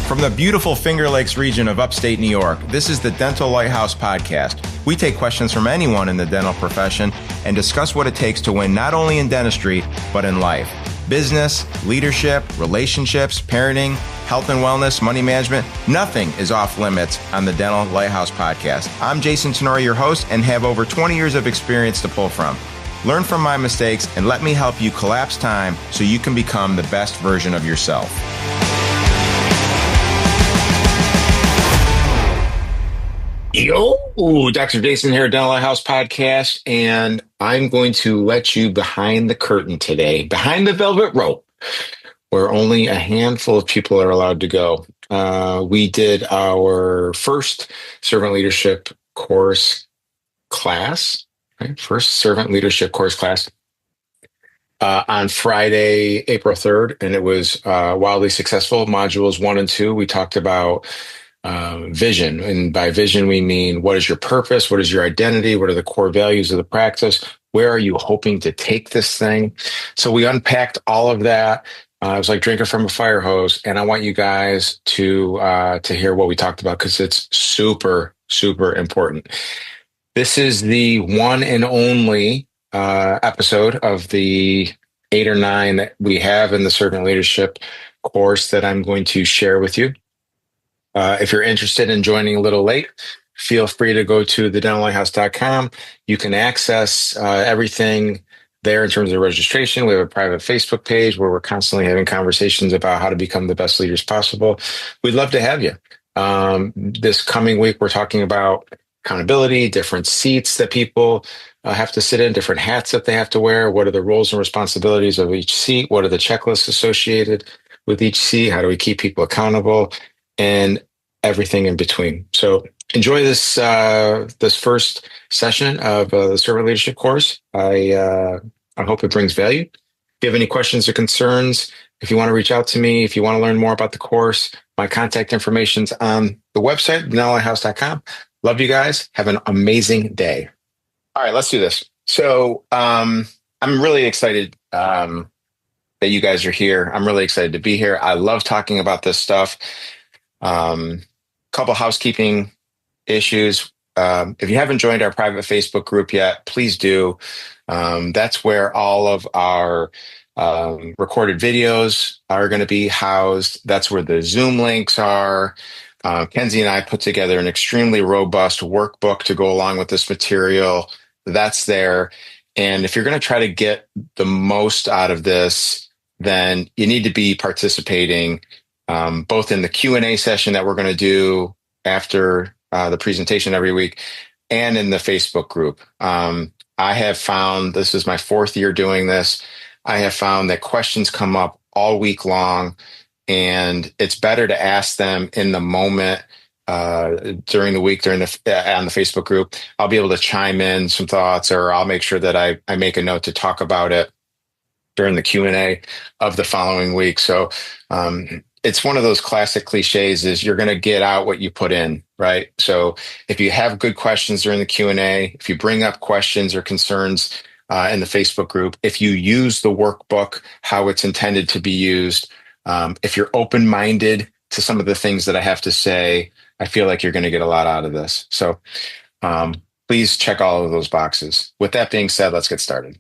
From the beautiful Finger Lakes region of upstate New York, this is the Dental Lighthouse Podcast. We take questions from anyone in the dental profession and discuss what it takes to win not only in dentistry, but in life. Business, leadership, relationships, parenting, health and wellness, money management, nothing is off limits on the Dental Lighthouse Podcast. I'm Jason Tenori, your host, and have over 20 years of experience to pull from. Learn from my mistakes and let me help you collapse time so you can become the best version of yourself. Yo, Dr. Jason here, Dental Lighthouse Podcast, and I'm going to let you behind the curtain today, behind the velvet rope, where only a handful of people are allowed to go. We did our first servant leadership course class, right? First servant leadership course class on Friday, April 3rd, and it was wildly successful. Modules 1 and 2, we talked about vision. And by vision, we mean, what is your purpose? What is your identity? What are the core values of the practice? Where are you hoping to take this thing? So we unpacked all of that. It was like drinking from a fire hose. And I want you guys to hear what we talked about, because it's super, super important. This is the one and only episode of the 8 or 9 that we have in the servant leadership course that I'm going to share with you. If you're interested in joining a little late, feel free to go to thedentallighthouse.com. You can access everything there in terms of registration. We have a private Facebook page where we're constantly having conversations about how to become the best leaders possible. We'd love to have you. This coming week, we're talking about accountability, different seats that people have to sit in, different hats that they have to wear. What are the roles and responsibilities of each seat? What are the checklists associated with each seat? How do we keep people accountable? And everything in between. So enjoy this this first session of the servant leadership course. I hope it brings value. If you have any questions or concerns, if you want to reach out to me, if you want to learn more about the course, my contact information's on the website, dentallighthouse.com. Love you guys. Have an amazing day. All right, let's do this. So I'm really excited that you guys are here. I'm really excited to be here. I love talking about this stuff. Couple housekeeping issues. If you haven't joined our private Facebook group yet, please do. That's where all of our recorded videos are going to be housed. That's where the Zoom links are. Kenzie and I put together an extremely robust workbook to go along with this material. That's there. And if you're going to try to get the most out of this, then you need to be participating both in the Q&A session that we're going to do after the presentation every week and in the Facebook group. I have found, this is my 4th year doing this, I have found that questions come up all week long, and it's better to ask them in the moment during the week, on the Facebook group. I'll be able to chime in some thoughts, or I'll make sure that I make a note to talk about it during the Q&A of the following week. So it's one of those classic cliches is you're going to get out what you put in, right? So if you have good questions during the Q&A, if you bring up questions or concerns in the Facebook group, if you use the workbook, how it's intended to be used, if you're open-minded to some of the things that I have to say, I feel like you're going to get a lot out of this. So please check all of those boxes. With that being said, let's get started.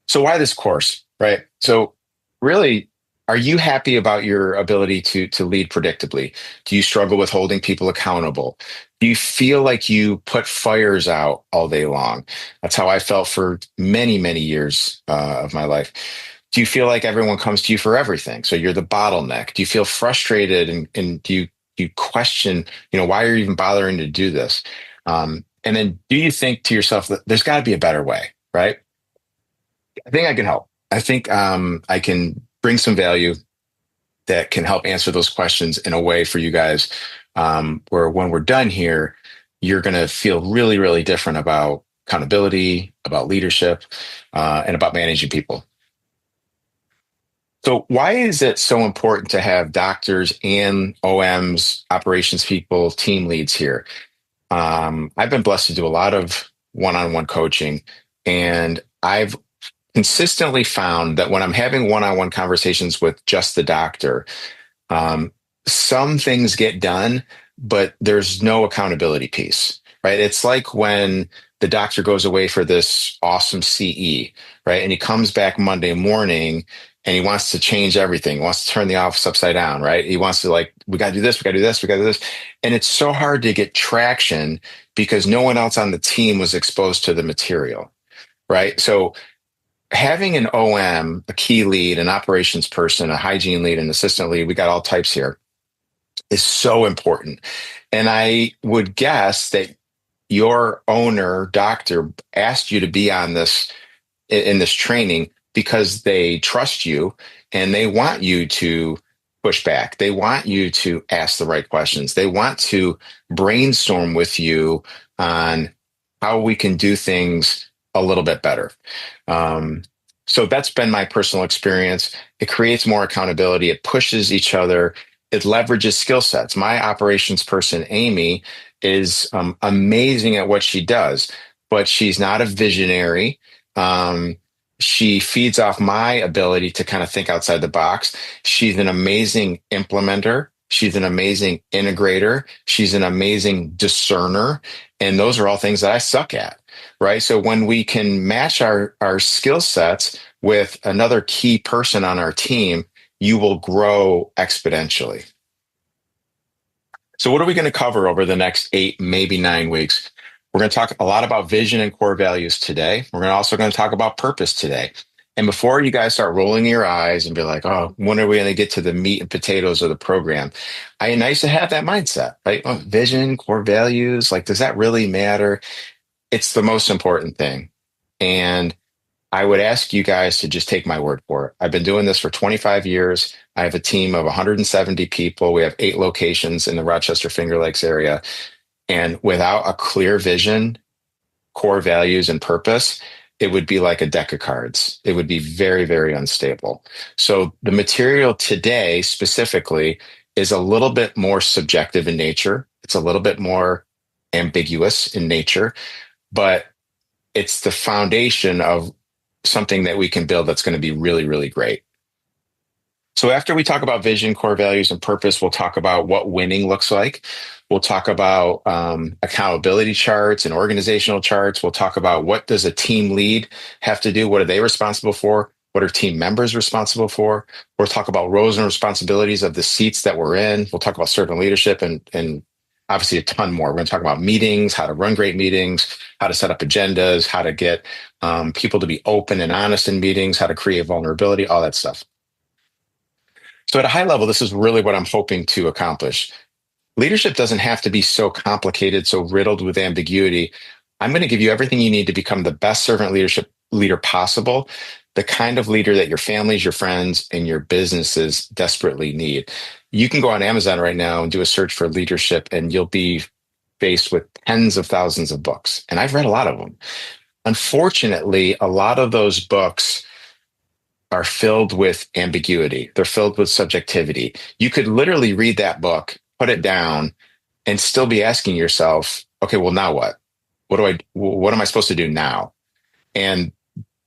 So why this course, right? So really, are you happy about your ability to lead predictably? Do you struggle with holding people accountable? Do you feel like you put fires out all day long? That's how I felt for many, many years of my life. Do you feel like everyone comes to you for everything? So you're the bottleneck. Do you feel frustrated and do you question, why are you even bothering to do this? And then do you think to yourself that there's got to be a better way, right? I think I can help. I think I can bring some value that can help answer those questions in a way for you guys where when we're done here, you're going to feel really, really different about accountability, about leadership, and about managing people. So why is it so important to have doctors and OMs, operations people, team leads here? I've been blessed to do a lot of one-on-one coaching, and I've consistently found that when I'm having one-on-one conversations with just the doctor, some things get done, but there's no accountability piece, right? It's like when the doctor goes away for this awesome CE, right? And he comes back Monday morning and he wants to change everything, wants to turn the office upside down, right? He wants to like, we got to do this, we got to do this, we got to do this. And it's so hard to get traction because no one else on the team was exposed to the material, right? So having an OM, a key lead, an operations person, a hygiene lead, an assistant lead, we got all types here, is so important. And I would guess that your owner, doctor, asked you to be on this in this training because they trust you and they want you to push back. They want you to ask the right questions. They want to brainstorm with you on how we can do things a little bit better. Um, so that's been my personal experience. It creates more accountability. It pushes each other. It leverages skill sets. My operations person, Amy, is amazing at what she does, but she's not a visionary. Um, she feeds off my ability to kind of think outside the box. She's an amazing implementer. She's an amazing integrator. She's an amazing discerner. And those are all things that I suck at, right? So when we can match our skill sets with another key person on our team, you will grow exponentially. So what are we going to cover over the next 8, maybe 9 weeks? We're going to talk a lot about vision and core values today. We're also going to talk about purpose today. And before you guys start rolling your eyes and be like, oh, when are we going to get to the meat and potatoes of the program? Nice to have that mindset, right? Oh, vision, core values, like, does that really matter? It's the most important thing. And I would ask you guys to just take my word for it. I've been doing this for 25 years. I have a team of 170 people. We have 8 locations in the Rochester Finger Lakes area. And without a clear vision, core values, and purpose, it would be like a deck of cards. It would be very, very unstable. So the material today specifically is a little bit more subjective in nature. It's a little bit more ambiguous in nature, but it's the foundation of something that we can build that's going to be really, really great. So after we talk about vision, core values, and purpose, we'll talk about what winning looks like. We'll talk about accountability charts and organizational charts. We'll talk about what does a team lead have to do? What are they responsible for? What are team members responsible for? We'll talk about roles and responsibilities of the seats that we're in. We'll talk about servant leadership and obviously a ton more. We're going to talk about meetings, how to run great meetings, how to set up agendas, how to get people to be open and honest in meetings, how to create vulnerability, all that stuff. So at a high level, this is really what I'm hoping to accomplish. Leadership doesn't have to be so complicated, so riddled with ambiguity. I'm going to give you everything you need to become the best servant leadership leader possible, the kind of leader that your families, your friends, and your businesses desperately need. You can go on Amazon right now and do a search for leadership, and you'll be faced with tens of thousands of books. And I've read a lot of them. Unfortunately, a lot of those books are filled with ambiguity. They're filled with subjectivity. You could literally read that book, put it down, and still be asking yourself, okay, well, now what? What am I supposed to do now? And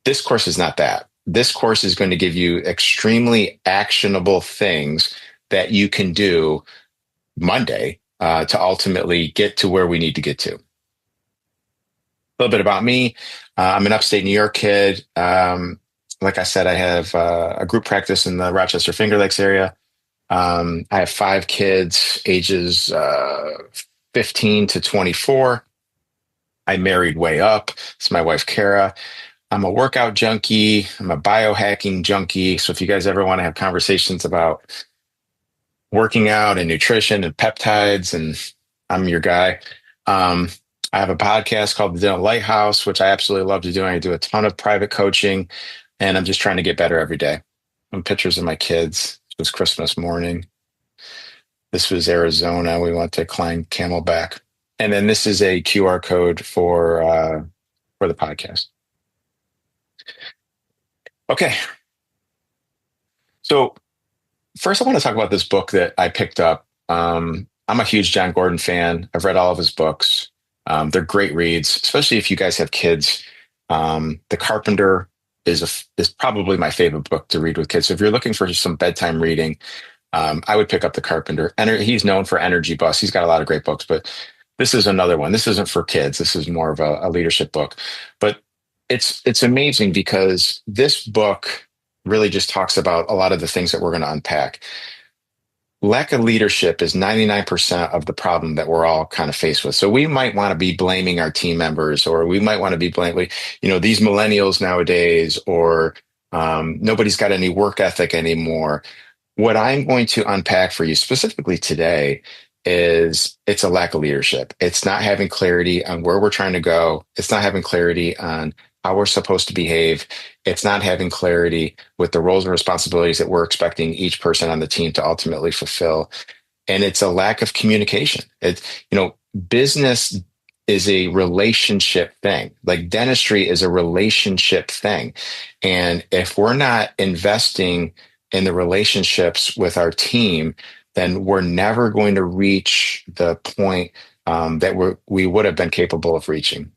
this course is not that. This course is going to give you extremely actionable things that you can do Monday to ultimately get to where we need to get to. A little bit about me. I'm an upstate New York kid. Like I said, I have a group practice in the Rochester Finger Lakes area. I have 5 kids, ages 15 to 24. I married way up. It's my wife, Kara. I'm a workout junkie. I'm a biohacking junkie. So if you guys ever want to have conversations about working out and nutrition and peptides, and I'm your guy. I have a podcast called The Dental Lighthouse, which I absolutely love to do. I do a ton of private coaching, and I'm just trying to get better every day. And pictures of my kids. It was Christmas morning. This was Arizona. We went to climb Camelback. And then this is a QR code for the podcast. Okay. So first, I want to talk about this book that I picked up. I'm a huge John Gordon fan. I've read all of his books. They're great reads, especially if you guys have kids. The Carpenter is probably my favorite book to read with kids. So if you're looking for some bedtime reading, I would pick up The Carpenter. He's known for Energy Bus. He's got a lot of great books, but this is another one. This isn't for kids. This is more of a leadership book. But it's amazing because this book really just talks about a lot of the things that we're going to unpack. Lack of leadership is 99% of the problem that we're all kind of faced with. So we might want to be blaming our team members, or we might want to be blaming, these millennials nowadays, or nobody's got any work ethic anymore. What I'm going to unpack for you specifically today is it's a lack of leadership. It's not having clarity on where we're trying to go. It's not having clarity on how we're supposed to behave. It's not having clarity with the roles and responsibilities that we're expecting each person on the team to ultimately fulfill. And it's a lack of communication. Business is a relationship thing. Like dentistry is a relationship thing. And if we're not investing in the relationships with our team, then we're never going to reach the point that we would have been capable of reaching.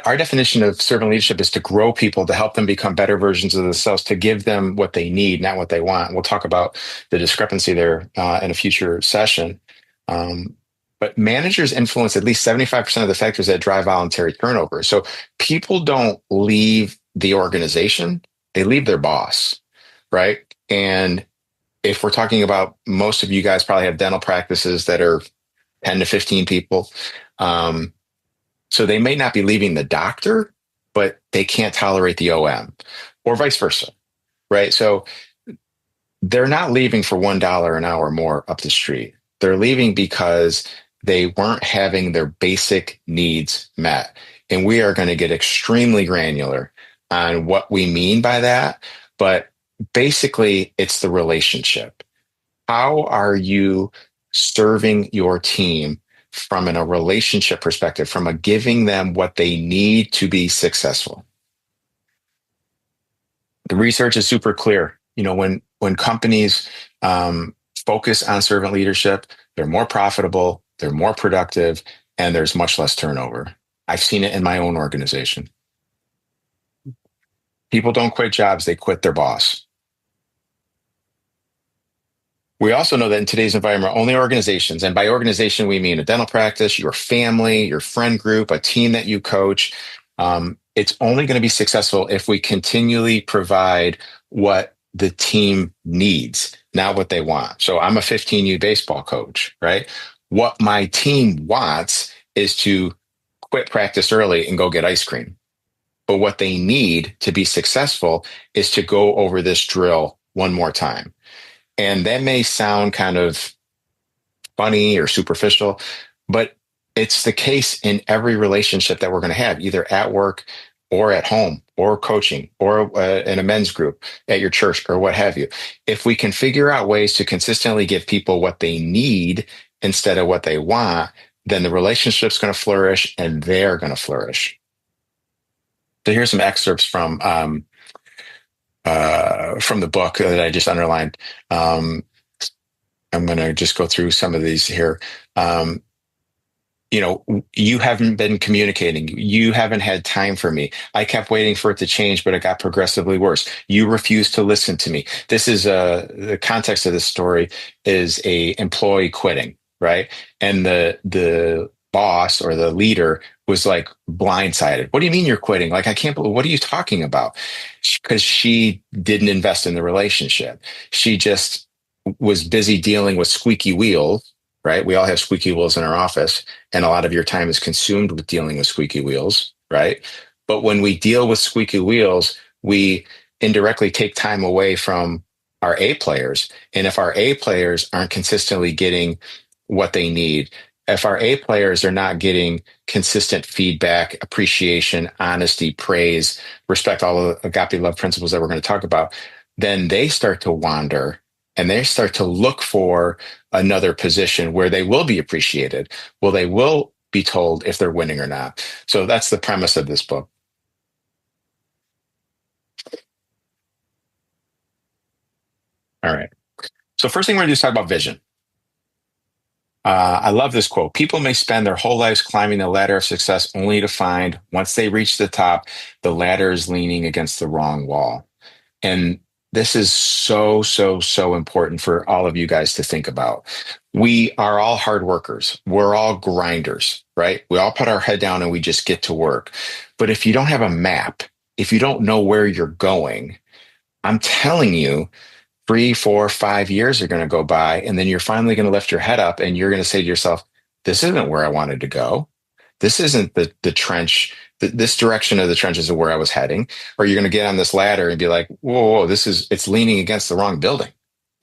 Our definition of servant leadership is to grow people, to help them become better versions of themselves, to give them what they need, not what they want. We'll talk about the discrepancy there in a future session. But managers influence at least 75% of the factors that drive voluntary turnover. So people don't leave the organization, they leave their boss, right? And if we're talking about, most of you guys probably have dental practices that are 10 to 15 people. So they may not be leaving the doctor, but they can't tolerate the OM, or vice versa, right? So they're not leaving for $1 an hour more up the street. They're leaving because they weren't having their basic needs met. And we are going to get extremely granular on what we mean by that. But basically, it's the relationship. How are you serving your team from a relationship perspective, from a giving them what they need to be successful? The research is super clear. When companies focus on servant leadership, they're more profitable, they're more productive, and there's much less turnover. I've seen it in my own organization. People don't quit jobs, they quit their boss. We also know that in today's environment, only organizations, and by organization, we mean a dental practice, your family, your friend group, a team that you coach. It's only going to be successful if we continually provide what the team needs, not what they want. So I'm a 15U baseball coach, right? What my team wants is to quit practice early and go get ice cream. But what they need to be successful is to go over this drill one more time. And that may sound kind of funny or superficial, but it's the case in every relationship that we're going to have, either at work or at home or coaching or in a men's group at your church or what have you. If we can figure out ways to consistently give people what they need instead of what they want, then the relationship's going to flourish and they're going to flourish. So here's some excerpts from the book that I just underlined. I'm going to just go through some of these here. You haven't been communicating. You haven't had time for me. I kept waiting for it to change, but it got progressively worse. You refused to listen to me. This is the context of this story is a employee quitting, right? And the boss or the leader was like blindsided. What do you mean you're quitting? Like, I can't believe, what are you talking about? Because she didn't invest in the relationship. She just was busy dealing with squeaky wheels, right? We all have squeaky wheels in our office, and a lot of your time is consumed with dealing with squeaky wheels, right? But when we deal with squeaky wheels, we indirectly take time away from our A players. And if our A players aren't consistently getting what they need, if our A players are not getting consistent feedback, appreciation, honesty, praise, respect, all of the agape love principles that we're going to talk about, then they start to wander and they start to look for another position where they will be appreciated. Well, they will be told if they're winning or not. So that's the premise of this book. All right. So first thing we're going to do is talk about vision. I love this quote. People may spend their whole lives climbing the ladder of success only to find once they reach the top, the ladder is leaning against the wrong wall. And This is so, so, so important for all of you guys to think about. We are all hard workers. We're all grinders, right? We all put our head down and we just get to work. But if you don't have a map, if you don't know where you're going, I'm telling you, 3, 4, 5 years are going to go by, and then you're finally going to lift your head up and you're going to say to yourself, this isn't where I wanted to go. This isn't the trench. This direction of the trenches is where I was heading. Or you're going to get on this ladder and be like, whoa, whoa, it's leaning against the wrong building.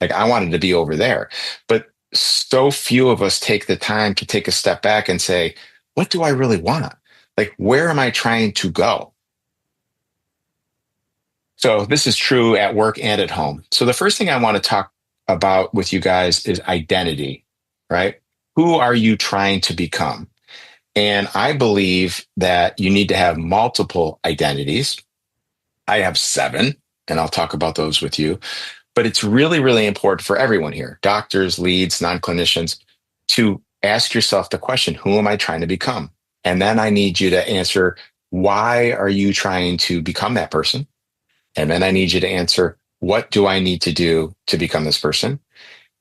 Like I wanted to be over there. But so few of us take the time to take a step back and say, what do I really want? Like, where am I trying to go? So this is true at work and at home. So the first thing I want to talk about with you guys is identity, right? Who are you trying to become? And I believe that you need to have multiple identities. I have 7, and I'll talk about those with you. But it's really, really important for everyone here, doctors, leads, non-clinicians, to ask yourself the question, who am I trying to become? And then I need you to answer, why are you trying to become that person? And then I need you to answer, what do I need to do to become this person?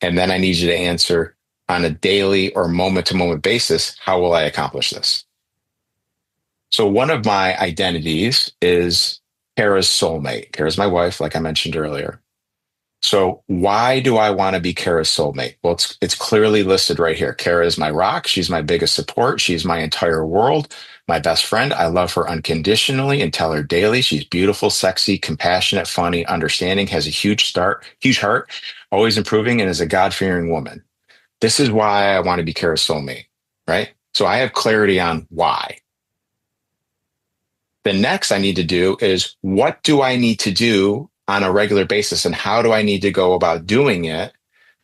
And then I need you to answer on a daily or moment to moment basis, how will I accomplish this? So one of my identities is Kara's soulmate. Kara's my wife, like I mentioned earlier. So why do I want to be Kara's soulmate? Well, it's clearly listed right here. Kara is my rock. She's my biggest support. She's my entire world, my best friend. I love her unconditionally and tell her daily. She's beautiful, sexy, compassionate, funny, understanding, has a huge heart, always improving, and is a God-fearing woman. This is why I want to be Kara's soulmate, right? So I have clarity on why. The next I need to do is, what do I need to do on a regular basis, and how do I need to go about doing it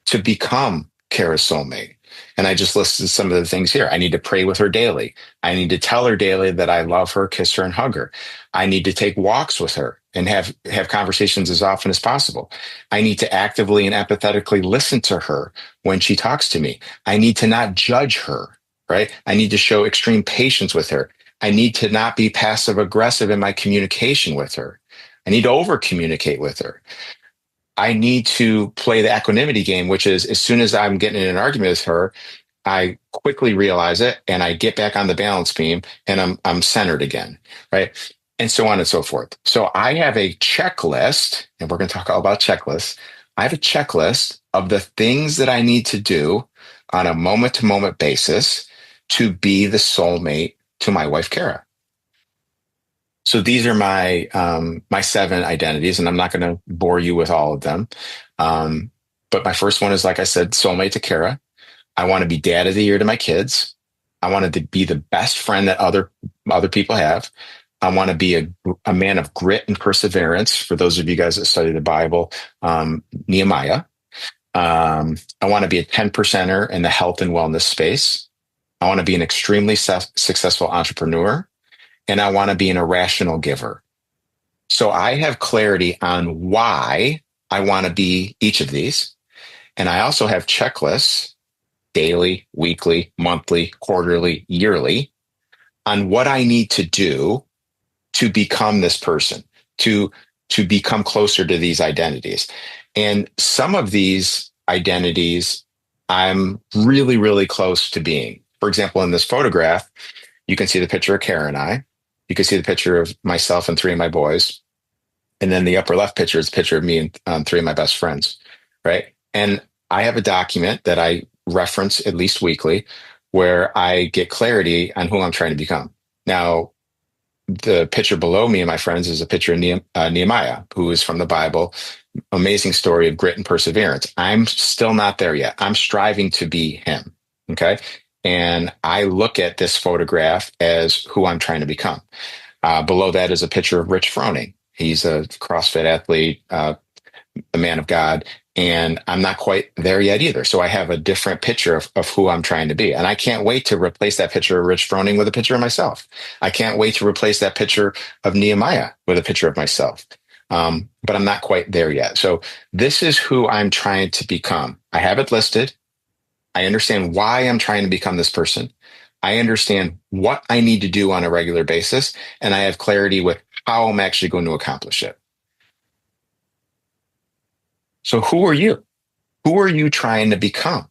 to become Kara's soulmate? And I just listed some of the things here. I need to pray with her daily. I need to tell her daily that I love her, kiss her, and hug her. I need to take walks with her and have conversations as often as possible. I need to actively and empathetically listen to her when she talks to me. I need to not judge her, right? I need to show extreme patience with her. I need to not be passive aggressive in my communication with her. I need to over communicate with her. I need to play the equanimity game, which is, as soon as I'm getting in an argument with her, I quickly realize it and I get back on the balance beam and I'm centered again, right? And so on and so forth. So I have a checklist, and we're going to talk all about checklists. I have a checklist of the things that I need to do on a moment to moment basis to be the soulmate to my wife, Kara. So these are my 7 identities, and I'm not going to bore you with all of them. But my first one is, like I said, soulmate to Kara. I want to be dad of the year to my kids. I wanted to be the best friend that other people have. I want to be a man of grit and perseverance. For those of you guys that study the Bible, Nehemiah. I want to be a 10 percenter in the health and wellness space. I want to be an extremely successful entrepreneur, and I want to be an irrational giver. So I have clarity on why I want to be each of these. And I also have checklists, daily, weekly, monthly, quarterly, yearly, on what I need to do to become this person, to become closer to these identities. And some of these identities I'm really, really close to being. For example, in this photograph, you can see the picture of Kara and I. You can see the picture of myself and 3 of my boys. And then the upper left picture is a picture of me and 3 of my best friends, right? And I have a document that I reference at least weekly where I get clarity on who I'm trying to become. Now, the picture below me and my friends is a picture of Nehemiah, who is from the Bible. Amazing story of grit and perseverance. I'm still not there yet. I'm striving to be him. Okay. And I look at this photograph as who I'm trying to become. Below that is a picture of Rich Froning. He's a CrossFit athlete, a man of God, and I'm not quite there yet either. So I have a different picture of who I'm trying to be. And I can't wait to replace that picture of Rich Froning with a picture of myself. I can't wait to replace that picture of Nehemiah with a picture of myself. But I'm not quite there yet. So this is who I'm trying to become. I have it listed. I understand why I'm trying to become this person. I understand what I need to do on a regular basis, and I have clarity with how I'm actually going to accomplish it. So who are you? Who are you trying to become?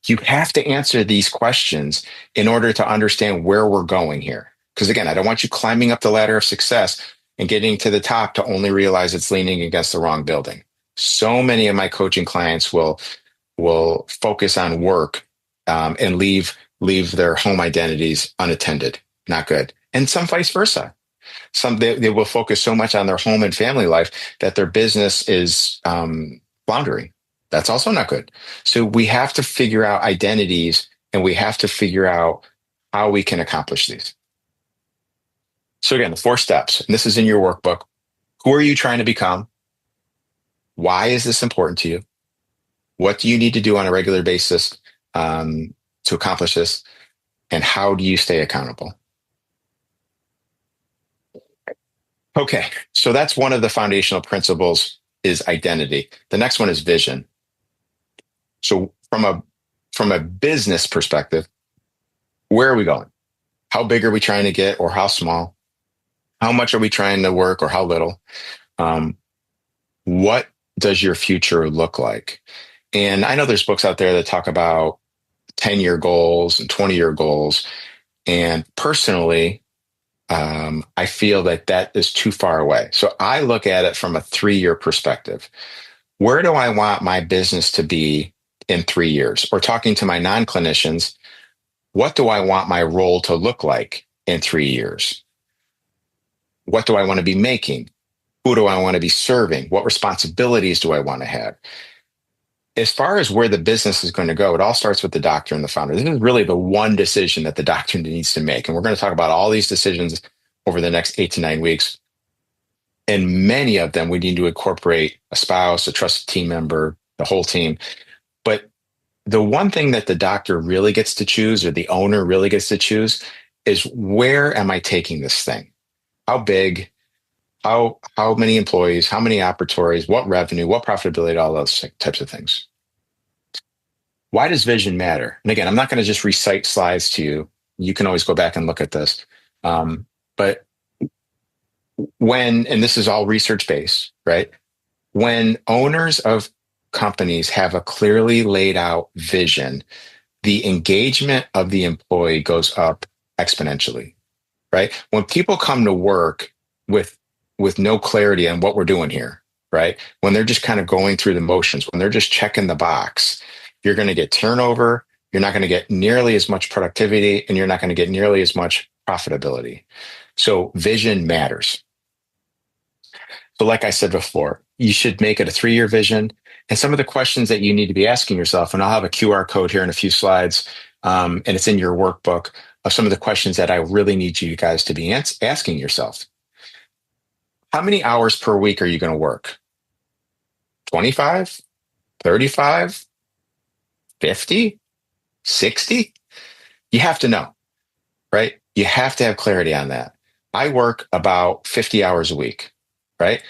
You have to answer these questions in order to understand where we're going here. Because again, I don't want you climbing up the ladder of success and getting to the top to only realize it's leaning against the wrong building. So many of my coaching clients will focus on work and leave their home identities unattended. Not good. And some vice versa. Some they will focus so much on their home and family life that their business is floundering. That's also not good. So we have to figure out identities and we have to figure out how we can accomplish these. So again, the 4 steps, and this is in your workbook. Who are you trying to become? Why is this important to you? What do you need to do on a regular basis to accomplish this? And how do you stay accountable? Okay, so that's one of the foundational principles is identity. The next one is vision. So from a business perspective, where are we going? How big are we trying to get or how small? How much are we trying to work or how little? What does your future look like? And I know there's books out there that talk about 10-year goals and 20-year goals. And personally, I feel that that is too far away. So I look at it from a 3-year perspective. Where do I want my business to be in 3 years? Or talking to my non-clinicians, what do I want my role to look like in 3 years? What do I want to be making? Who do I want to be serving? What responsibilities do I want to have? As far as where the business is going to go, it all starts with the doctor and the founder. This is really the one decision that the doctor needs to make. And we're going to talk about all these decisions over the next 8 to 9 weeks. And many of them, we need to incorporate a spouse, a trusted team member, the whole team. But the one thing that the doctor really gets to choose, or the owner really gets to choose, is where am I taking this thing? How big? How many employees? How many operatories? What revenue? What profitability? All those types of things. Why does vision matter? And again, I'm not going to just recite slides to you. You can always go back and look at this. But and this is all research based, right? When owners of companies have a clearly laid out vision, the engagement of the employee goes up exponentially, right? When people come to work with no clarity on what we're doing here, right? When they're just kind of going through the motions, when they're just checking the box, you're going to get turnover. You're not going to get nearly as much productivity, and you're not going to get nearly as much profitability. So vision matters. So like I said before, you should make it a 3-year vision. And some of the questions that you need to be asking yourself, and I'll have a QR code here in a few slides, and it's in your workbook of some of the questions that I really need you guys to be asking yourself. How many hours per week are you going to work? 25, 35, 50, 60? You have to know, right? You have to have clarity on that. I work about 50 hours a week, right?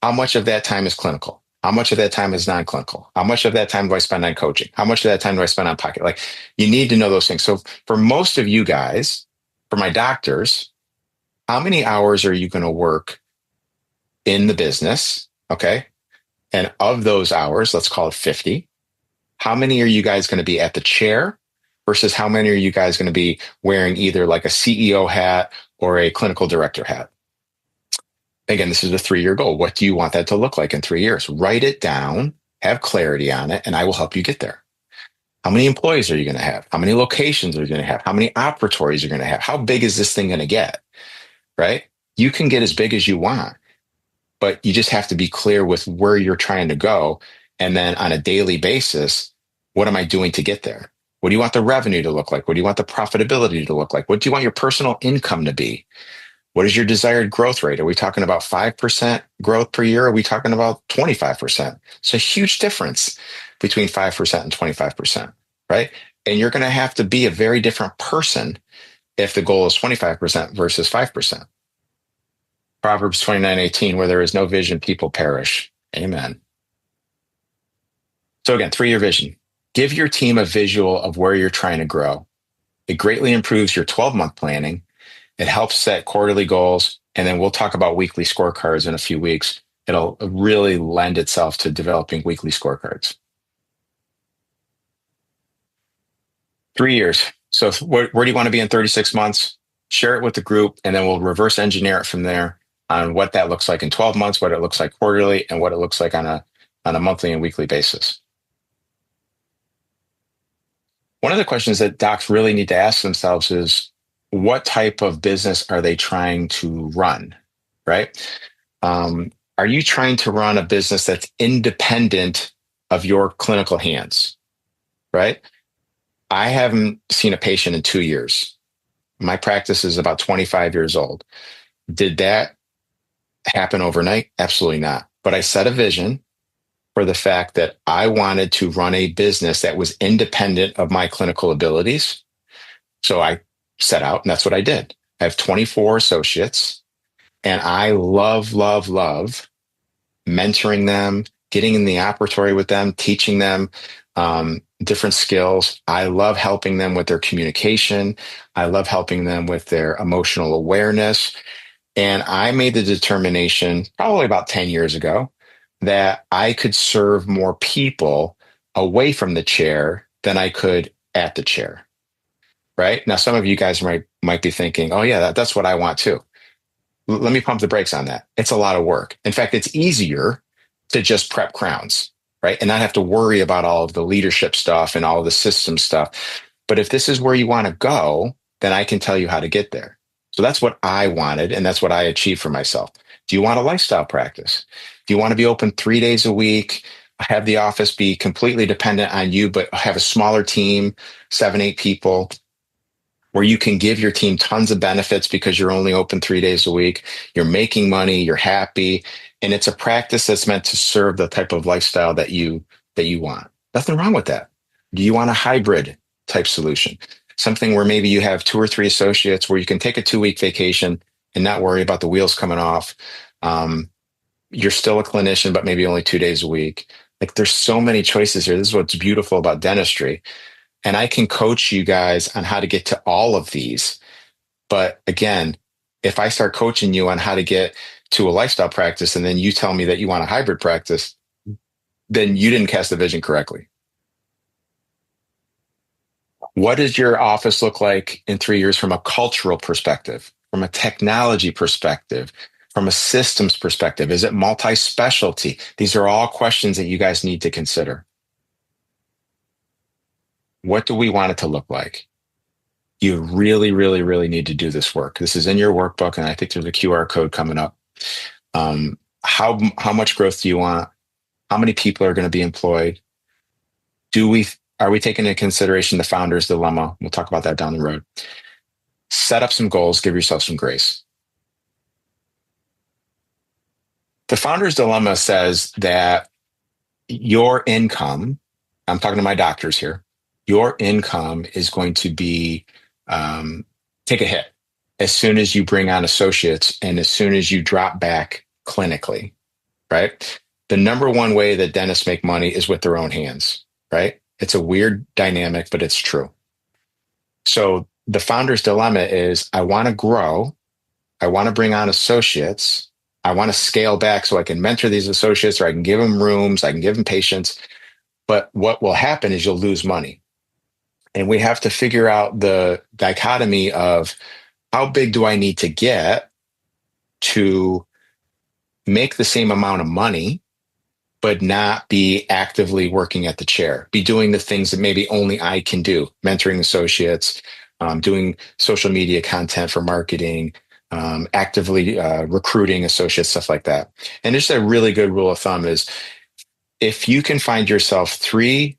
How much of that time is clinical? How much of that time is non-clinical? How much of that time do I spend on coaching? How much of that time do I spend on pocket? Like, you need to know those things. So for most of you guys, for my doctors, how many hours are you going to work in the business? Okay. And of those hours, let's call it 50. How many are you guys going to be at the chair versus how many are you guys going to be wearing either like a CEO hat or a clinical director hat? Again, this is a 3-year goal. What do you want that to look like in 3 years? Write it down, have clarity on it, and I will help you get there. How many employees are you going to have? How many locations are you going to have? How many operatories are you going to have? How big is this thing going to get? Right? You can get as big as you want, but you just have to be clear with where you're trying to go. And then on a daily basis, what am I doing to get there? What do you want the revenue to look like? What do you want the profitability to look like? What do you want your personal income to be? What is your desired growth rate? Are we talking about 5% growth per year? Are we talking about 25%? It's a huge difference between 5% and 25%, right? And you're going to have to be a very different person if the goal is 25% versus 5%. Proverbs 29:18, where there is no vision, people perish. Amen. So again, 3-year vision. Give your team a visual of where you're trying to grow. It greatly improves your 12-month planning. It helps set quarterly goals. And then we'll talk about weekly scorecards in a few weeks it'll really lend itself to developing weekly scorecards. 3 years. So where do you want to be in 36 months? Share it with the group, and then we'll reverse engineer it from there on what that looks like in 12 months, what it looks like quarterly, and what it looks like on a monthly and weekly basis. One of the questions that docs really need to ask themselves is, what type of business are they trying to run, right? Are you trying to run a business that's independent of your clinical hands, right? I haven't seen a patient in 2 years. My practice is about 25 years old. Did that happen overnight? Absolutely not. But I set a vision for the fact that I wanted to run a business that was independent of my clinical abilities. So I set out, and that's what I did. I have 24 associates, and I love, love, love mentoring them, getting in the operatory with them, teaching them different skills. I love helping them with their communication. I love helping them with their emotional awareness. And I made the determination probably about 10 years ago that I could serve more people away from the chair than I could at the chair. Right now, some of you guys might be thinking, "Oh yeah, that's what I want too." Let me pump the brakes on that. It's a lot of work. In fact, it's easier to just prep crowns, right, and not have to worry about all of the leadership stuff and all of the system stuff. But if this is where you want to go, then I can tell you how to get there. So that's what I wanted, and that's what I achieved for myself. Do you want a lifestyle practice? Do you want to be open 3 days a week? Have the office be completely dependent on you, but have a smaller team, 7, 8 people, where you can give your team tons of benefits because you're only open 3 days a week. You're making money, you're happy, and it's a practice that's meant to serve the type of lifestyle that you want. Nothing wrong with that. Do you want a hybrid type solution? Something where maybe you have 2 or 3 associates where you can take a 2 week vacation and not worry about the wheels coming off. You're still a clinician, but maybe only 2 days a week. Like, there's so many choices here. This is what's beautiful about dentistry. And I can coach you guys on how to get to all of these. But again, if I start coaching you on how to get to a lifestyle practice and then you tell me that you want a hybrid practice, then you didn't cast the vision correctly. What does your office look like in 3 years from a cultural perspective, from a technology perspective, from a systems perspective? Is it multi-specialty? These are all questions that you guys need to consider. What do we want it to look like? You really, really, really need to do this work. This is in your workbook, and I think there's a QR code coming up. How much growth do you want? How many people are going to be employed? Are we taking into consideration the founder's dilemma? We'll talk about that down the road. Set up some goals. Give yourself some grace. The founder's dilemma says that your income, I'm talking to my doctors here, your income is going to be take a hit as soon as you bring on associates and as soon as you drop back clinically, right? The number one way that dentists make money is with their own hands, right? It's a weird dynamic, but it's true. So the founder's dilemma is, I want to grow. I want to bring on associates. I want to scale back so I can mentor these associates, or I can give them rooms, I can give them patients. But what will happen is you'll lose money. And we have to figure out the dichotomy of, how big do I need to get to make the same amount of money, but not be actively working at the chair, be doing the things that maybe only I can do, mentoring associates, doing social media content for marketing, actively recruiting associates, stuff like that. And just a really good rule of thumb is, if you can find yourself 3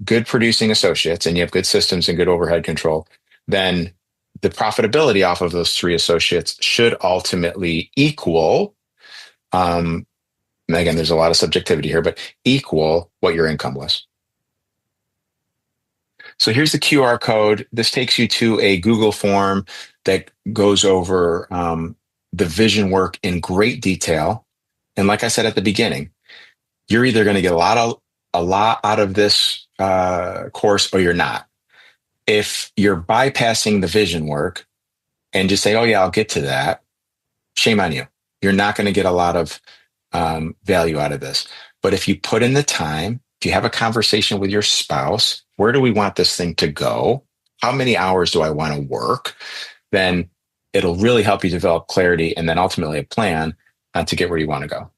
good producing associates and you have good systems and good overhead control, then the profitability off of those 3 associates should ultimately equal, and again, there's a lot of subjectivity here, but equal what your income was. So here's the QR code. This takes you to a Google form that goes over the vision work in great detail. And like I said at the beginning, you're either going to get a lot out of this course, or you're not. If you're bypassing the vision work and just say, "Oh yeah, I'll get to that," shame on you. You're not going to get a lot of value out of this. But if you put in the time, if you have a conversation with your spouse, where do we want this thing to go? How many hours do I want to work? Then it'll really help you develop clarity and then ultimately a plan to get where you want to go.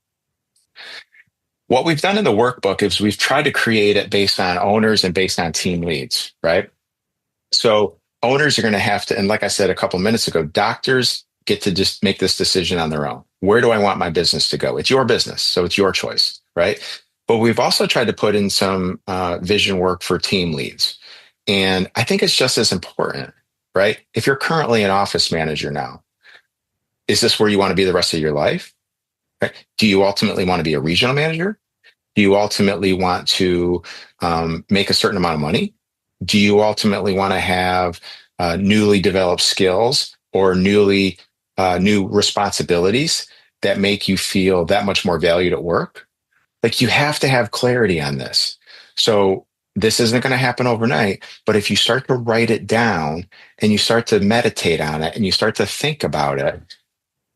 What we've done in the workbook is we've tried to create it based on owners and based on team leads, right? So owners are going to have to, and like I said a couple minutes ago, doctors get to just make this decision on their own. Where do I want my business to go? It's your business, so it's your choice, right? But we've also tried to put in some vision work for team leads. And I think it's just as important, right? If you're currently an office manager now, is this where you want to be the rest of your life? Right? Do you ultimately want to be a regional manager? Do you ultimately want to make a certain amount of money? Do you ultimately want to have newly developed skills or new responsibilities that make you feel that much more valued at work? Like you have to have clarity on this. So this isn't going to happen overnight, but if you start to write it down and you start to meditate on it and you start to think about it,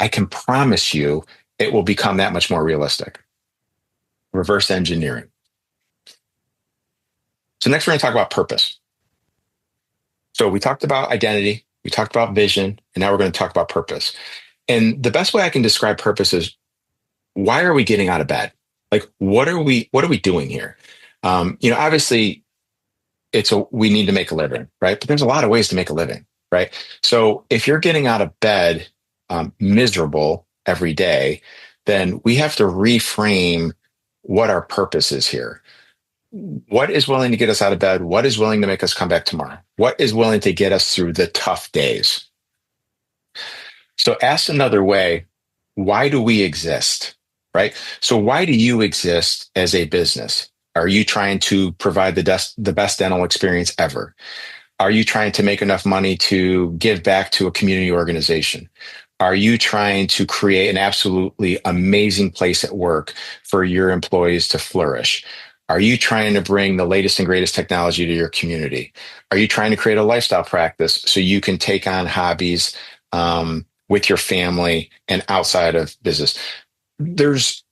I can promise you it will become that much more realistic. Reverse engineering. So next we're going to talk about purpose. So we talked about identity, we talked about vision, and now we're going to talk about purpose. And the best way I can describe purpose is, why are we getting out of bed? Like, what are we doing here? Obviously we need to make a living, right? But there's a lot of ways to make a living, right? So if you're getting out of bed miserable every day, then we have to reframe what our purpose is here. What is willing to get us out of bed? What is willing to make us come back tomorrow? What is willing to get us through the tough days? So asked another way, why do we exist, right? So why do you exist as a business? Are you trying to provide the best dental experience ever? Are you trying to make enough money to give back to a community organization? Are you trying to create an absolutely amazing place at work for your employees to flourish? Are you trying to bring the latest and greatest technology to your community? Are you trying to create a lifestyle practice so you can take on hobbies with your family and outside of business? There's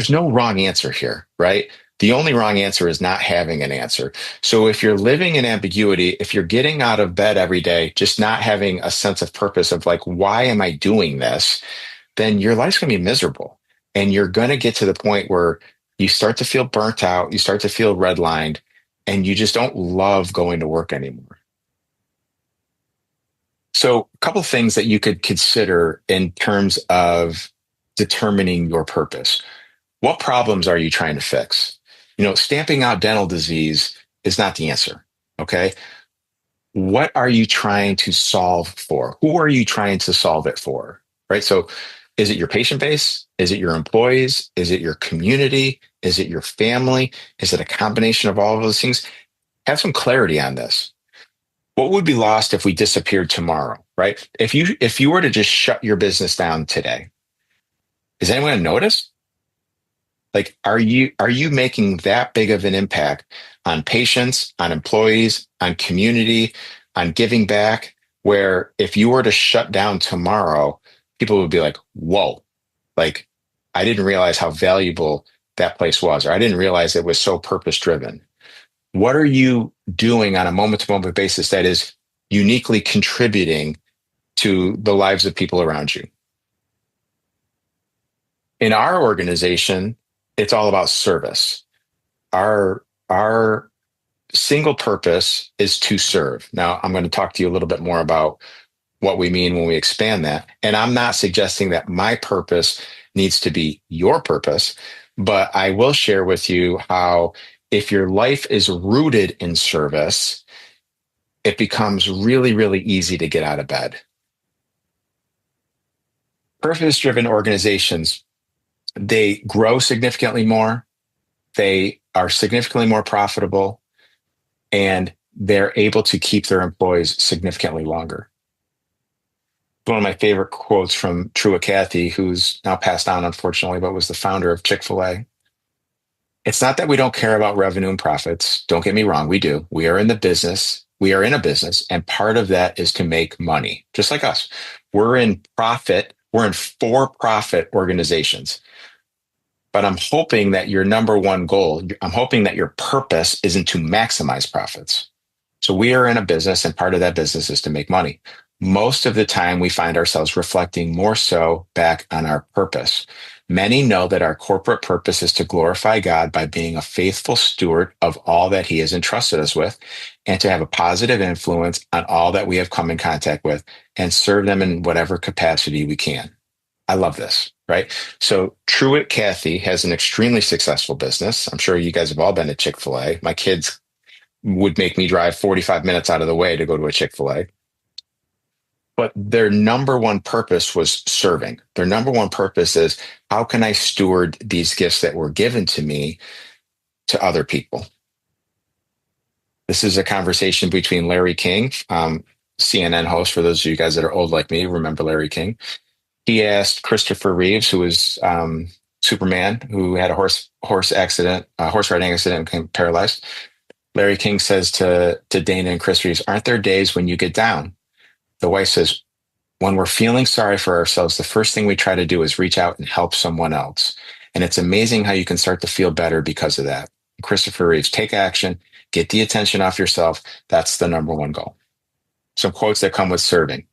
no wrong answer here, right? The only wrong answer is not having an answer. So if you're living in ambiguity, if you're getting out of bed every day, just not having a sense of purpose of like, why am I doing this? Then your life's going to be miserable. And you're going to get to the point where you start to feel burnt out, you start to feel redlined, and you just don't love going to work anymore. So a couple of things that you could consider in terms of determining your purpose. What problems are you trying to fix? Stamping out dental disease is not the answer. Okay. What are you trying to solve for? Who are you trying to solve it for? Right. So is it your patient base? Is it your employees? Is it your community? Is it your family? Is it a combination of all of those things? Have some clarity on this. What would be lost if we disappeared tomorrow? Right. If you were to just shut your business down today, is anyone going to notice? Like, are you making that big of an impact on patients, on employees, on community, on giving back, where if you were to shut down tomorrow, people would be like, whoa, like, I didn't realize how valuable that place was, or I didn't realize it was so purpose driven. What are you doing on a moment to moment basis that is uniquely contributing to the lives of people around you? In our organization, it's all about service. Our single purpose is to serve. Now, I'm going to talk to you a little bit more about what we mean when we expand that. And I'm not suggesting that my purpose needs to be your purpose, but I will share with you how if your life is rooted in service, it becomes really, really easy to get out of bed. Purpose-driven organizations, they grow significantly more, they are significantly more profitable, and they're able to keep their employees significantly longer. One of my favorite quotes from Trua Cathy, who's now passed on, unfortunately, but was the founder of Chick-fil-A. It's not that we don't care about revenue and profits. Don't get me wrong, we do. We are in the business. We are in a business, and part of that is to make money, just like us. We're in profit. We're in for-profit organizations. But I'm hoping that your number one goal, I'm hoping that your purpose isn't to maximize profits. So we are in a business, and part of that business is to make money. Most of the time, we find ourselves reflecting more so back on our purpose. Many know that our corporate purpose is to glorify God by being a faithful steward of all that He has entrusted us with, and to have a positive influence on all that we have come in contact with and serve them in whatever capacity we can. I love this, right? So Truett Cathy has an extremely successful business. I'm sure you guys have all been to Chick-fil-A. My kids would make me drive 45 minutes out of the way to go to a Chick-fil-A. But their number one purpose was serving. Their number one purpose is, how can I steward these gifts that were given to me to other people? This is a conversation between Larry King, CNN host, for those of you guys that are old like me, remember Larry King. He asked Christopher Reeves, who was Superman, who had a horse riding accident and became paralyzed. Larry King says to Dana and Chris Reeves, aren't there days when you get down? The wife says, when we're feeling sorry for ourselves, the first thing we try to do is reach out and help someone else. And it's amazing how you can start to feel better because of that. Christopher Reeves, take action, get the attention off yourself. That's the number one goal. Some quotes that come with serving.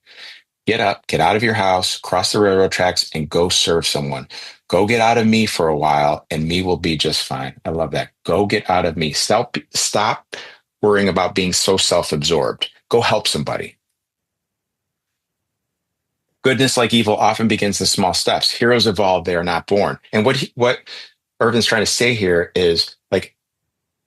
Get up, get out of your house, cross the railroad tracks, and go serve someone. Go get out of me for a while, and me will be just fine. I love that. Go get out of me. Stop worrying about being so self-absorbed. Go help somebody. Goodness, like evil, often begins in small steps. Heroes evolve, they are not born. And what Irvin's trying to say here is, like,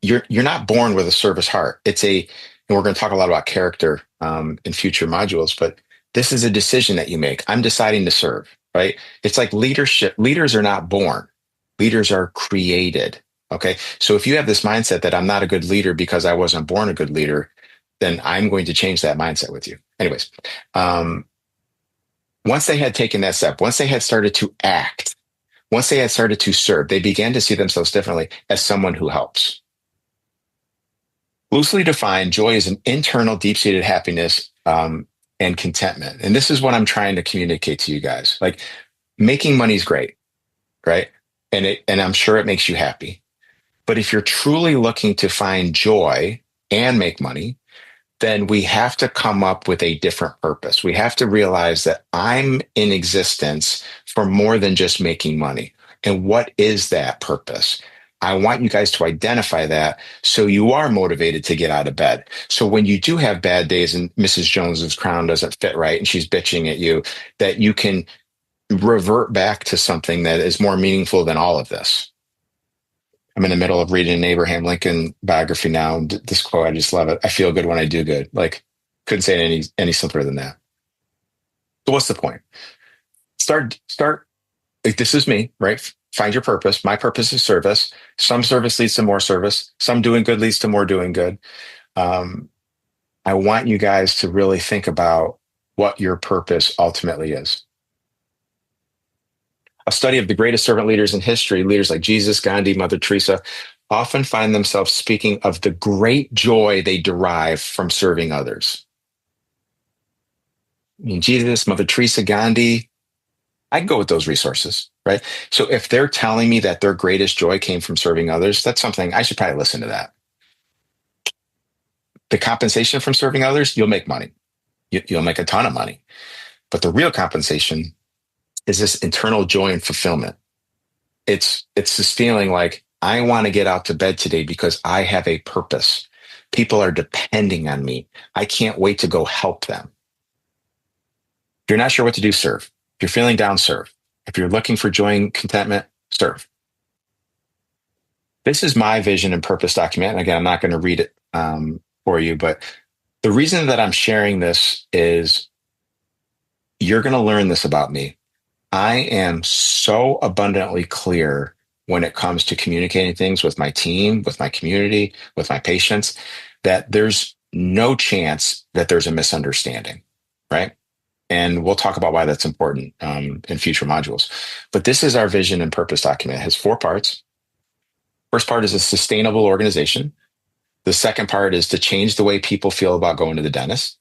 you're not born with a service heart. And we're going to talk a lot about character in future modules, but this is a decision that you make. I'm deciding to serve, right? It's like leadership. Leaders are not born. Leaders are created. Okay. So if you have this mindset that I'm not a good leader because I wasn't born a good leader, then I'm going to change that mindset with you. Anyways, once they had taken that step, once they had started to act, once they had started to serve, they began to see themselves differently as someone who helps. Loosely defined, joy is an internal, deep-seated happiness and contentment. And this is what I'm trying to communicate to you guys. Like, making money is great, right? And I'm sure it makes you happy. But if you're truly looking to find joy and make money, then we have to come up with a different purpose. We have to realize that I'm in existence for more than just making money. And what is that purpose? I want you guys to identify that so you are motivated to get out of bed. So when you do have bad days and Mrs. Jones's crown doesn't fit right and she's bitching at you, that you can revert back to something that is more meaningful than all of this. I'm in the middle of reading an Abraham Lincoln biography now. This quote, I just love it. I feel good when I do good. Like, couldn't say it any simpler than that. So what's the point? Start, like, this is me, right? Find your purpose. My purpose is service. Some service leads to more service. Some doing good leads to more doing good. I want you guys to really think about what your purpose ultimately is. A study of the greatest servant leaders in history, leaders like Jesus, Gandhi, Mother Teresa, often find themselves speaking of the great joy they derive from serving others. I mean, Jesus, Mother Teresa, Gandhi, I can go with those resources, right? So if they're telling me that their greatest joy came from serving others, that's something I should probably listen to that. The compensation from serving others, you'll make money. You'll make a ton of money. But the real compensation is this internal joy and fulfillment. It's this feeling like, I want to get out to bed today because I have a purpose. People are depending on me. I can't wait to go help them. If you're not sure what to do, serve. If you're feeling down, serve. If you're looking for joy and contentment, serve. This is my vision and purpose document. And again, I'm not going to read it for you, but the reason that I'm sharing this is you're going to learn this about me. I am so abundantly clear when it comes to communicating things with my team, with my community, with my patients, that there's no chance that there's a misunderstanding, right? And we'll talk about why that's important in future modules. But this is our vision and purpose document. It has 4 parts. First part is a sustainable organization. The second part is to change the way people feel about going to the dentist.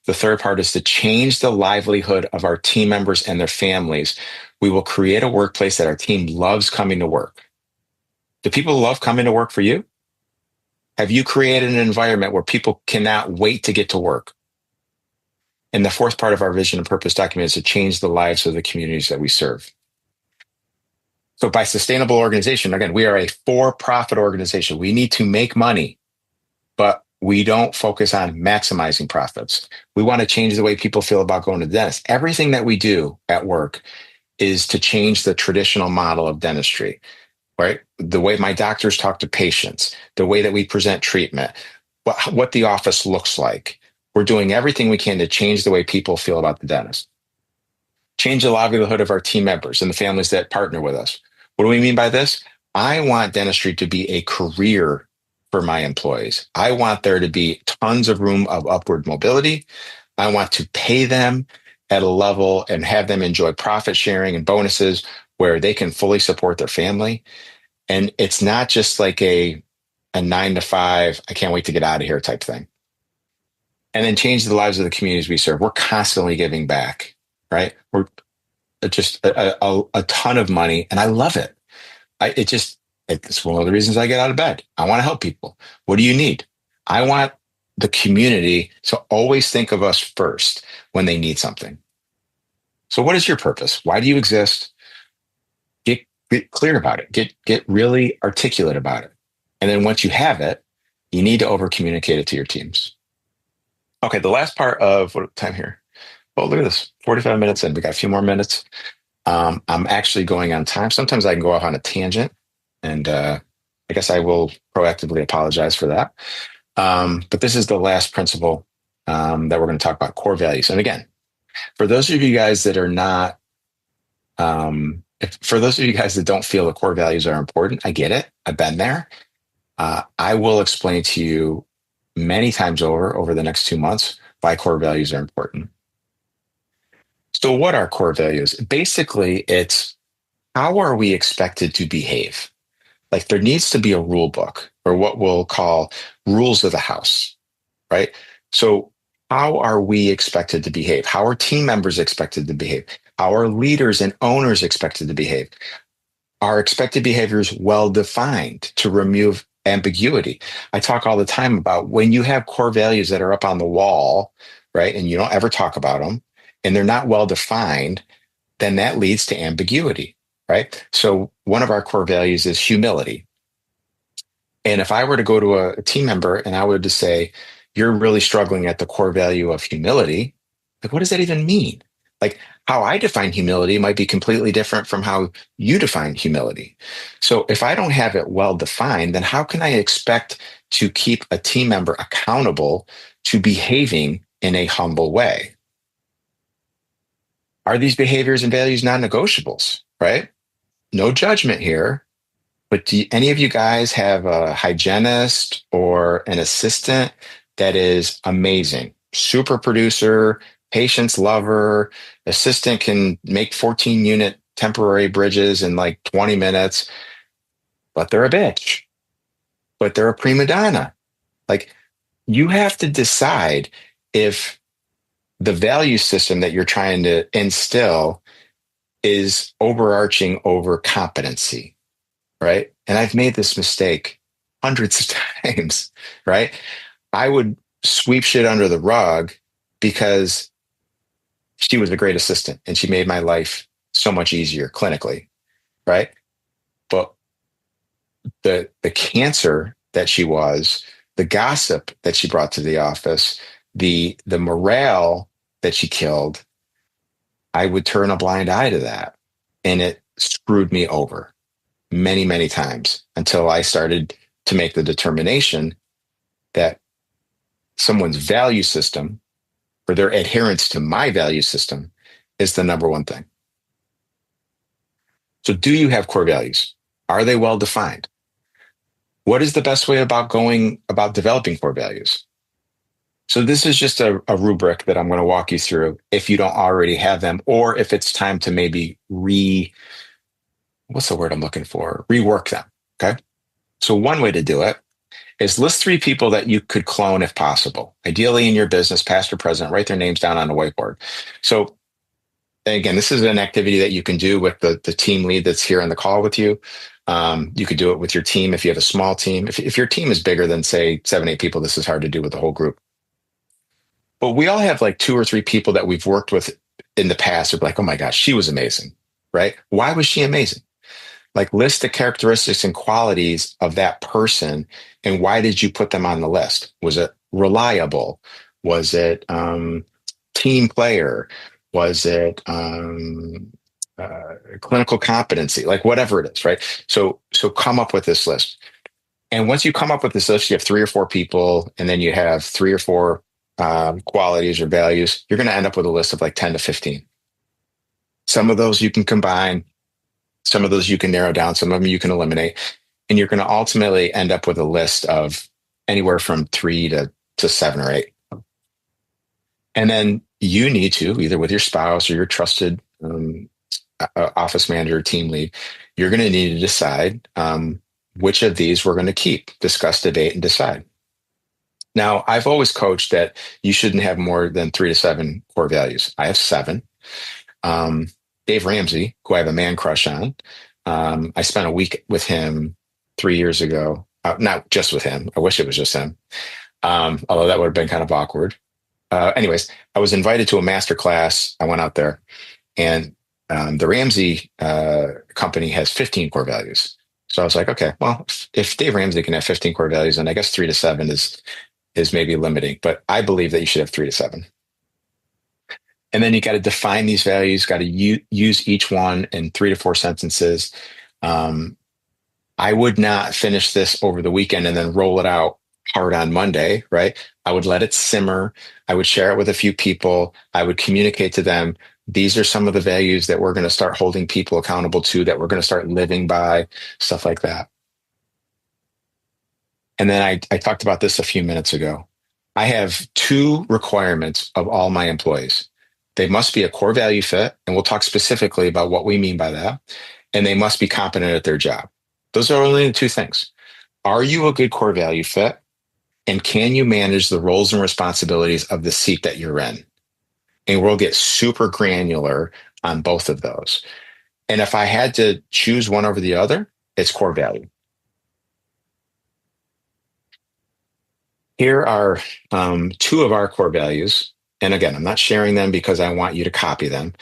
The third part is to change the livelihood of our team members and their families. We will create a workplace that our team loves coming to work. Do people love coming to work for you? Have you created an environment where people cannot wait to get to work? And the fourth part of our vision and purpose document is to change the lives of the communities that we serve. So by sustainable organization, again, we are a for-profit organization. We need to make money, but we don't focus on maximizing profits. We want to change the way people feel about going to the dentist. Everything that we do at work is to change the traditional model of dentistry, right? The way my doctors talk to patients, the way that we present treatment, what the office looks like. We're doing everything we can to change the way people feel about the dentist. Change the livelihood of our team members and the families that partner with us. What do we mean by this? I want dentistry to be a career for my employees. I want there to be tons of room of upward mobility. I want to pay them at a level and have them enjoy profit sharing and bonuses where they can fully support their family. And it's not just like a 9 to 5, I can't wait to get out of here type thing. And then change the lives of the communities we serve. We're constantly giving back, right? We're just a ton of money, and I love it. It's one of the reasons I get out of bed. I want to help people. What do you need? I want the community to always think of us first when they need something. So what is your purpose? Why do you exist? Get clear about it. Get really articulate about it. And then once you have it, you need to over communicate it to your teams. Okay, the last part of what time here? Oh, look at this, 45 minutes in. We got a few more minutes. I'm actually going on time. Sometimes I can go off on a tangent, and I guess I will proactively apologize for that. But this is the last principle that we're going to talk about, core values. And again, for those of you guys that are not, for those of you guys that don't feel the core values are important, I get it. I've been there. I will explain to you many times over the next 2 months why core values are important. So what are core values? Basically, it's how are we expected to behave? Like there needs to be a rule book or what we'll call rules of the house, right? So how are we expected to behave? How are team members expected to behave? How are leaders and owners expected to behave? Are expected behaviors well defined to remove ambiguity? I talk all the time about when you have core values that are up on the wall, right? And you don't ever talk about them and they're not well defined, then that leads to ambiguity, right? So one of our core values is humility. And if I were to go to a team member and I would just say, you're really struggling at the core value of humility, like, what does that even mean? Like, how I define humility might be completely different from how you define humility. So if I don't have it well defined, then how can I expect to keep a team member accountable to behaving in a humble way? Are these behaviors and values non-negotiables, right? No judgment here, but do any of you guys have a hygienist or an assistant that is amazing, super producer, patience lover, assistant can make 14-unit temporary bridges in like 20 minutes, but they're a bitch, but they're a prima donna. Like you have to decide if the value system that you're trying to instill is overarching over competency, right? And I've made this mistake hundreds of times, right? I would sweep shit under the rug because she was a great assistant and she made my life so much easier clinically, right? But the cancer that she was, the gossip that she brought to the office, the morale that she killed, I would turn a blind eye to that. And it screwed me over many, many times until I started to make the determination that someone's value system or their adherence to my value system is the number one thing. So do you have core values? Are they well defined? What is the best way about going about developing core values? So this is just a rubric that I'm going to walk you through if you don't already have them, or if it's time to maybe what's the word I'm looking for? Rework them. Okay. So one way to do it is list three people that you could clone if possible. Ideally in your business, past or present, write their names down on the whiteboard. So again, this is an activity that you can do with the team lead that's here on the call with you. You could do it with your team if you have a small team. If your team is bigger than, say, 7, 8 people, this is hard to do with the whole group. But we all have like 2 or 3 people that we've worked with in the past who are like, oh my gosh, she was amazing, right? Why was she amazing? Like list the characteristics and qualities of that person and why did you put them on the list? Was it reliable? Was it team player? Was it clinical competency? Like whatever it is, right? So come up with this list. And once you come up with this list, you have 3 or 4 people, and then you have 3 or 4 qualities or values. You're going to end up with a list of like 10 to 15. Some of those you can combine. Some of those you can narrow down. Some of them you can eliminate. And you're going to ultimately end up with a list of anywhere from 3 to 7 or 8. And then you need to, either with your spouse or your trusted office manager, team lead, you're going to need to decide which of these we're going to keep, discuss, debate, and decide. Now, I've always coached that you shouldn't have more than 3 to 7 core values. I have 7. Dave Ramsey, who I have a man crush on, I spent a week with him 3 years ago. Not just with him. I wish it was just him. Although that would have been kind of awkward. Anyways, I was invited to a master class. I went out there, and the Ramsey company has 15 core values. So I was like, okay, well, if Dave Ramsey can have 15 core values, then I guess 3 to 7 is maybe limiting. But I believe that you should have 3 to 7. And then you got to define these values, got to use each one in 3 to 4 sentences. I would not finish this over the weekend and then roll it out hard on Monday, right? I would let it simmer. I would share it with a few people. I would communicate to them, these are some of the values that we're going to start holding people accountable to, that we're going to start living by, stuff like that. And then I talked about this a few minutes ago. I have 2 requirements of all my employees. They must be a core value fit, and we'll talk specifically about what we mean by that. And they must be competent at their job. Those are only the 2 things. Are you a good core value fit? And can you manage the roles and responsibilities of the seat that you're in? And we'll get super granular on both of those. And if I had to choose one over the other, it's core value. Here are 2 of our core values. And again, I'm not sharing them because I want you to copy them.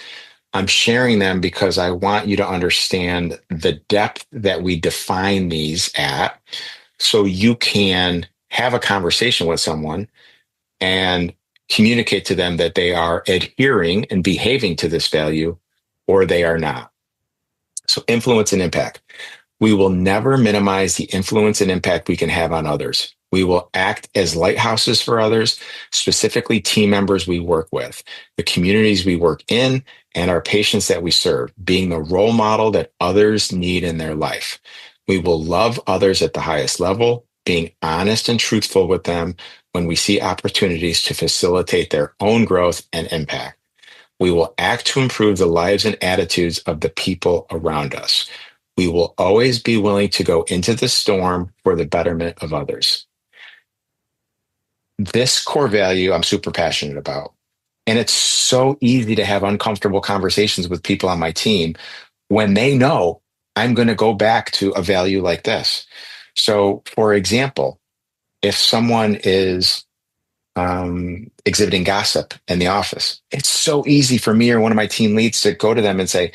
I'm sharing them because I want you to understand the depth that we define these at, so you can have a conversation with someone and communicate to them that they are adhering and behaving to this value, or they are not. So influence and impact. We will never minimize the influence and impact we can have on others. We will act as lighthouses for others, specifically team members we work with, the communities we work in, and our patients that we serve, being the role model that others need in their life. We will love others at the highest level, being honest and truthful with them when we see opportunities to facilitate their own growth and impact. We will act to improve the lives and attitudes of the people around us. We will always be willing to go into the storm for the betterment of others. This core value I'm super passionate about. And it's so easy to have uncomfortable conversations with people on my team when they know I'm going to go back to a value like this. So, for example, if someone is exhibiting gossip in the office, it's so easy for me or one of my team leads to go to them and say,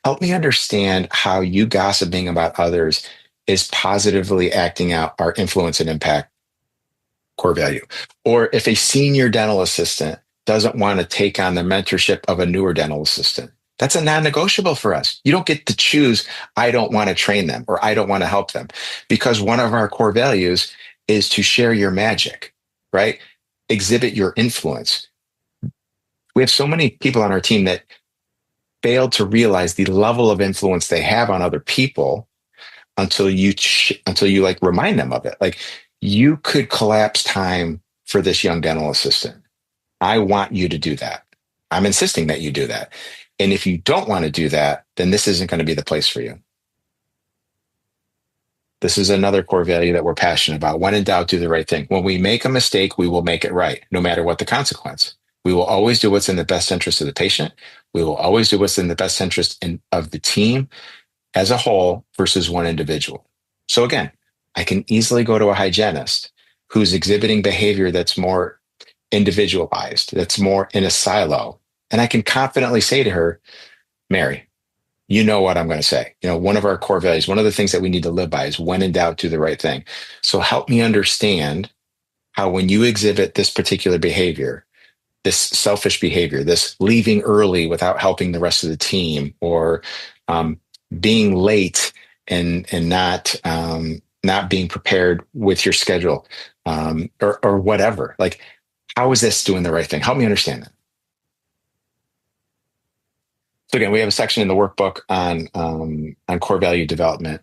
help me understand how you gossiping about others is positively acting out our influence and impact core value. Or if a senior dental assistant doesn't want to take on the mentorship of a newer dental assistant, that's a non-negotiable for us. You don't get to choose, I don't want to train them or I don't want to help them, because one of our core values is to share your magic, right? Exhibit your influence. We have so many people on our team that fail to realize the level of influence they have on other people until you like remind them of it. Like, you could collapse time for this young dental assistant. I want you to do that. I'm insisting that you do that. And if you don't want to do that, then this isn't going to be the place for you. This is another core value that we're passionate about. When in doubt, do the right thing. When we make a mistake, we will make it right, no matter what the consequence. We will always do what's in the best interest of the patient. We will always do what's in the best interest of the team as a whole versus one individual. So again, I can easily go to a hygienist who's exhibiting behavior that's more individualized, that's more in a silo. And I can confidently say to her, Mary, you know what I'm going to say. One of our core values, one of the things that we need to live by is when in doubt, do the right thing. So help me understand how when you exhibit this particular behavior, this selfish behavior, this leaving early without helping the rest of the team, or being late and not being prepared with your schedule, or whatever. Like, how is this doing the right thing? Help me understand that. So again, we have a section in the workbook on core value development.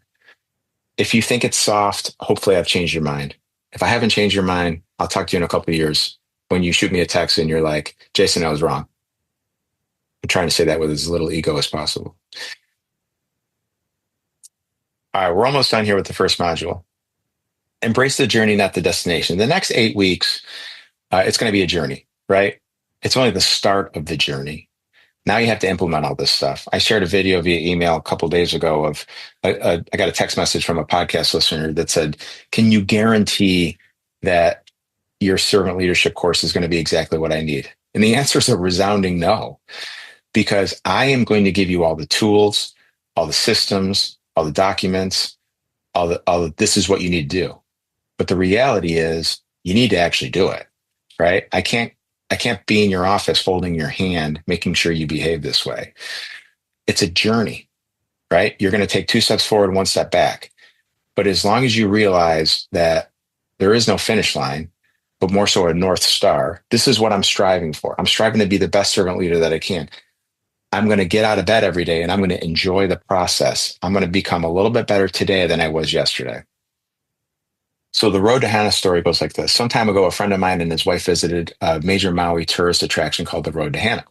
If you think it's soft, hopefully I've changed your mind. If I haven't changed your mind, I'll talk to you in a couple of years when you shoot me a text and you're like, Jason, I was wrong. I'm trying to say that with as little ego as possible. All right, we're almost done here with the first module. Embrace the journey, not the destination. The next 8 weeks, it's going to be a journey, right? It's only the start of the journey. Now you have to implement all this stuff. I shared a video via email a couple of days ago of, I got a text message from a podcast listener that said, can you guarantee that your servant leadership course is going to be exactly what I need? And the answer is a resounding no, because I am going to give you all the tools, all the systems, all the documents, this is what you need to do. But the reality is you need to actually do it, right? I can't be in your office holding your hand, making sure you behave this way. It's a journey, right? You're going to take 2 steps forward, 1 step back. But as long as you realize that there is no finish line, but more so a North Star, this is what I'm striving for. I'm striving to be the best servant leader that I can. I'm going to get out of bed every day and I'm going to enjoy the process. I'm going to become a little bit better today than I was yesterday. So the Road to Hana story goes like this. Some time ago, a friend of mine and his wife visited a major Maui tourist attraction called the Road to Hana.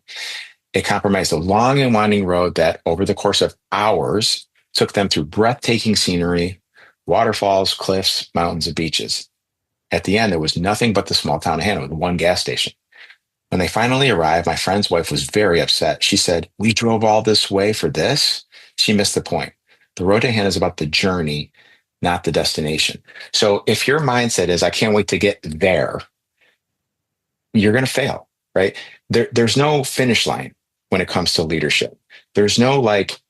It comprised a long and winding road that over the course of hours took them through breathtaking scenery, waterfalls, cliffs, mountains, and beaches. At the end, there was nothing but the small town of Hana with one gas station. When they finally arrived, my friend's wife was very upset. She said, we drove all this way for this? She missed the point. The Road to Hana is about the journey, not the destination. So if your mindset is, I can't wait to get there, you're going to fail, right? There's no finish line when it comes to leadership. There's no like,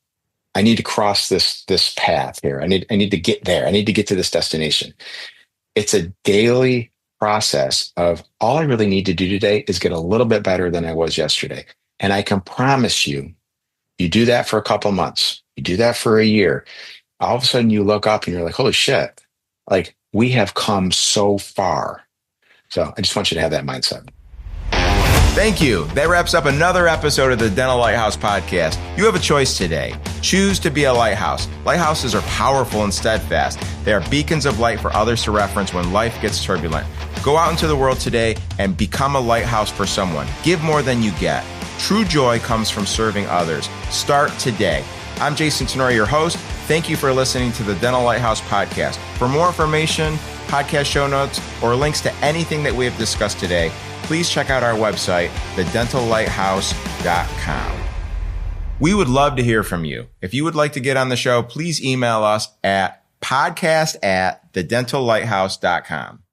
I need to cross this path here. I need to get there. I need to get to this destination. It's a daily process of all I really need to do today is get a little bit better than I was yesterday. And I can promise you, you do that for a couple months, you do that for a year, all of a sudden you look up and you're like, holy shit, like we have come so far. So I just want you to have that mindset. Thank you. That wraps up another episode of the Dental Lighthouse Podcast. You have a choice today. Choose to be a lighthouse. Lighthouses are powerful and steadfast. They are beacons of light for others to reference when life gets turbulent. Go out into the world today and become a lighthouse for someone. Give more than you get. True joy comes from serving others. Start today. I'm Jason Tenori, your host. Thank you for listening to the Dental Lighthouse Podcast. For more information, podcast show notes, or links to anything that we have discussed today, please check out our website, thedentallighthouse.com. We would love to hear from you. If you would like to get on the show, please email us at podcast@thedentallighthouse.com.